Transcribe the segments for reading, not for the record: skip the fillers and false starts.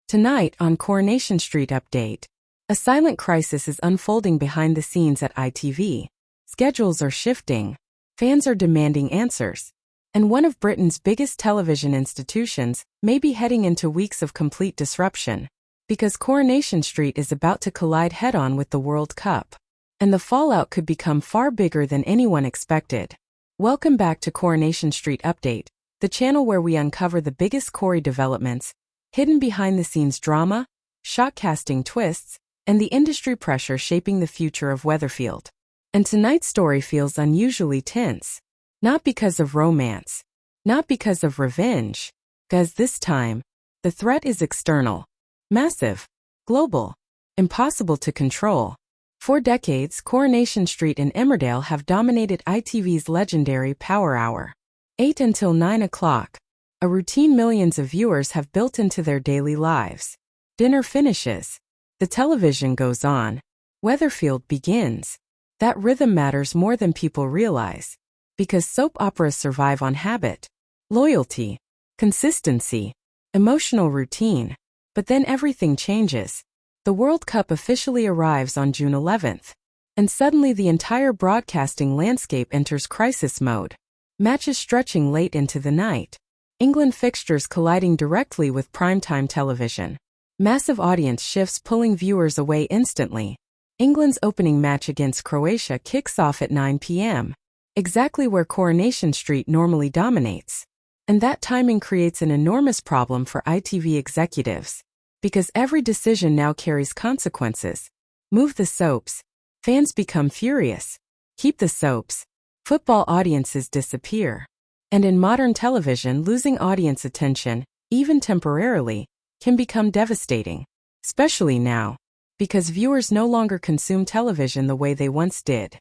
Tonight on Coronation Street Update, a silent crisis is unfolding behind the scenes at ITV. Schedules are shifting, fans are demanding answers, and one of Britain's biggest television institutions may be heading into weeks of complete disruption, because Coronation Street is about to collide head-on with the World Cup, and the fallout could become far bigger than anyone expected. Welcome back to Coronation Street Update, the channel where we uncover the biggest Corrie developments, hidden behind-the-scenes drama, shock-casting twists, and the industry pressure shaping the future of Weatherfield. And tonight's story feels unusually tense. Not because of romance, not because of revenge, because this time, the threat is external, massive, global, impossible to control. For decades, Coronation Street and Emmerdale have dominated ITV's legendary Power Hour. 8 until 9 o'clock. A routine millions of viewers have built into their daily lives. Dinner finishes. The television goes on. Weatherfield begins. That rhythm matters more than people realize. Because soap operas survive on habit, loyalty, consistency, emotional routine. But then everything changes. The World Cup officially arrives on June 11th. And suddenly the entire broadcasting landscape enters crisis mode. Matches stretching late into the night. England fixtures colliding directly with primetime television. Massive audience shifts pulling viewers away instantly. England's opening match against Croatia kicks off at 9 p.m., exactly where Coronation Street normally dominates. And that timing creates an enormous problem for ITV executives. Because every decision now carries consequences. Move the soaps. Fans become furious. Keep the soaps. Football audiences disappear. And in modern television, losing audience attention, even temporarily, can become devastating. Especially now, because viewers no longer consume television the way they once did.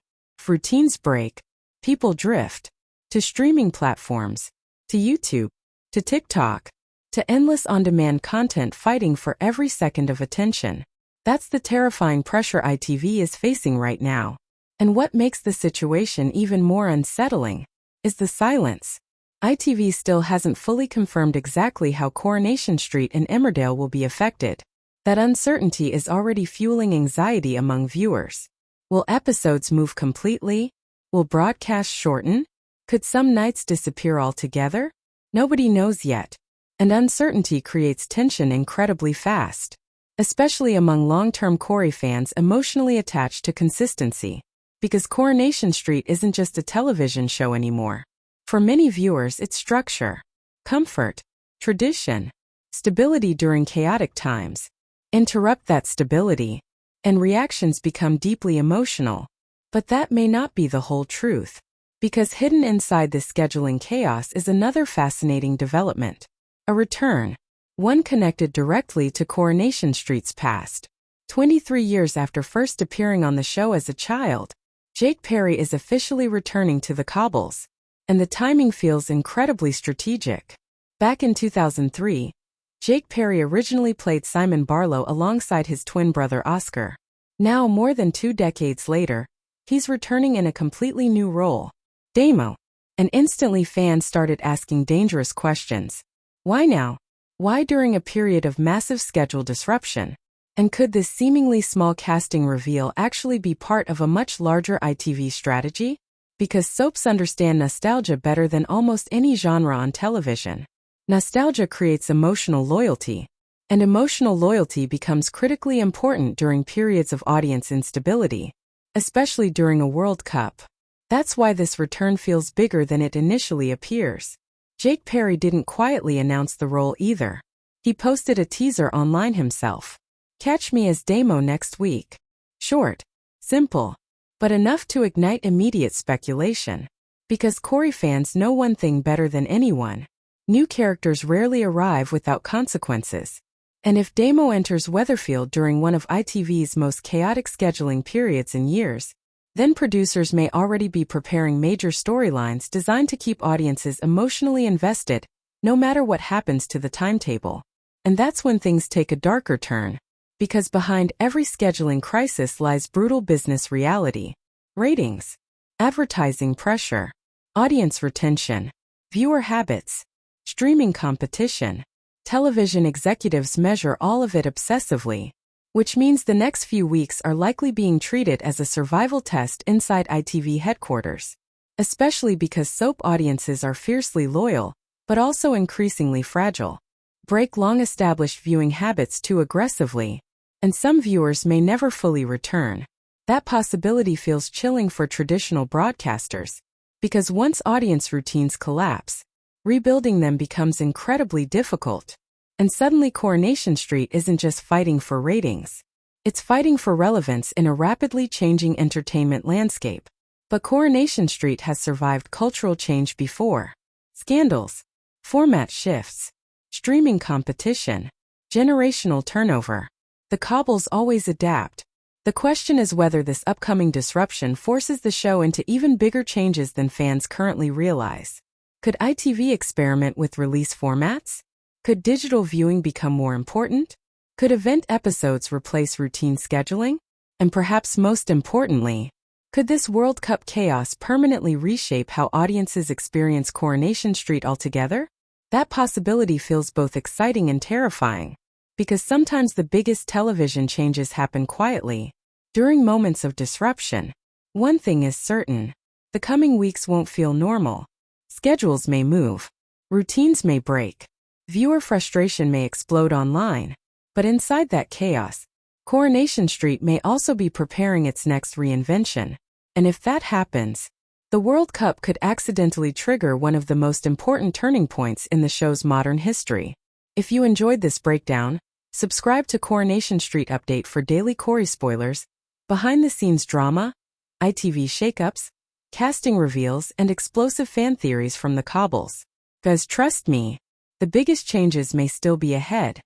Routines break, people drift, to streaming platforms, to YouTube, to TikTok, to endless on-demand content fighting for every second of attention. That's the terrifying pressure ITV is facing right now. And what makes the situation even more unsettling is the silence. ITV still hasn't fully confirmed exactly how Coronation Street and Emmerdale will be affected. That uncertainty is already fueling anxiety among viewers. Will episodes move completely? Will broadcasts shorten? Could some nights disappear altogether? Nobody knows yet. And uncertainty creates tension incredibly fast. Especially among long-term Corrie fans emotionally attached to consistency. Because Coronation Street isn't just a television show anymore. For many viewers, it's structure, comfort, tradition, stability during chaotic times. Interrupt that stability, and reactions become deeply emotional. But that may not be the whole truth. Because hidden inside this scheduling chaos is another fascinating development. A return, one connected directly to Coronation Street's past. 23 years after first appearing on the show as a child, Jake Perry is officially returning to the cobbles. And the timing feels incredibly strategic. Back in 2003, Jake Perry originally played Simon Barlow alongside his twin brother Oscar. Now, more than 2 decades later, he's returning in a completely new role, Damo. And instantly fans started asking dangerous questions. Why now? Why during a period of massive schedule disruption? And could this seemingly small casting reveal actually be part of a much larger ITV strategy? Because soaps understand nostalgia better than almost any genre on television. Nostalgia creates emotional loyalty, and emotional loyalty becomes critically important during periods of audience instability, especially during a World Cup. That's why this return feels bigger than it initially appears. Jake Perry didn't quietly announce the role either. He posted a teaser online himself. Catch me as Damo next week. Short, simple, but enough to ignite immediate speculation. Because Corrie fans know one thing better than anyone. New characters rarely arrive without consequences. And if Damo enters Weatherfield during one of ITV's most chaotic scheduling periods in years, then producers may already be preparing major storylines designed to keep audiences emotionally invested, no matter what happens to the timetable. And that's when things take a darker turn. Because behind every scheduling crisis lies brutal business reality. Ratings, advertising pressure, audience retention, viewer habits, streaming competition, Television executives measure all of it obsessively, which means the next few weeks are likely being treated as a survival test inside ITV headquarters, especially because soap audiences are fiercely loyal, but also increasingly fragile. Break long-established viewing habits too aggressively, and some viewers may never fully return. That possibility feels chilling for traditional broadcasters, because once audience routines collapse, rebuilding them becomes incredibly difficult. And suddenly Coronation Street isn't just fighting for ratings. It's fighting for relevance in a rapidly changing entertainment landscape. But Coronation Street has survived cultural change before. Scandals, format shifts, streaming competition, generational turnover. The cobbles always adapt. The question is whether this upcoming disruption forces the show into even bigger changes than fans currently realize. Could ITV experiment with release formats? Could digital viewing become more important? Could event episodes replace routine scheduling? And perhaps most importantly, could this World Cup chaos permanently reshape how audiences experience Coronation Street altogether? That possibility feels both exciting and terrifying, because sometimes the biggest television changes happen quietly, during moments of disruption. One thing is certain: the coming weeks won't feel normal. Schedules may move, routines may break, viewer frustration may explode online, but inside that chaos, Coronation Street may also be preparing its next reinvention. And if that happens, the World Cup could accidentally trigger one of the most important turning points in the show's modern history. If you enjoyed this breakdown, subscribe to Coronation Street Update for daily Corrie spoilers, behind-the-scenes drama, ITV shakeups, casting reveals, and explosive fan theories from the cobbles. Guys, trust me, the biggest changes may still be ahead.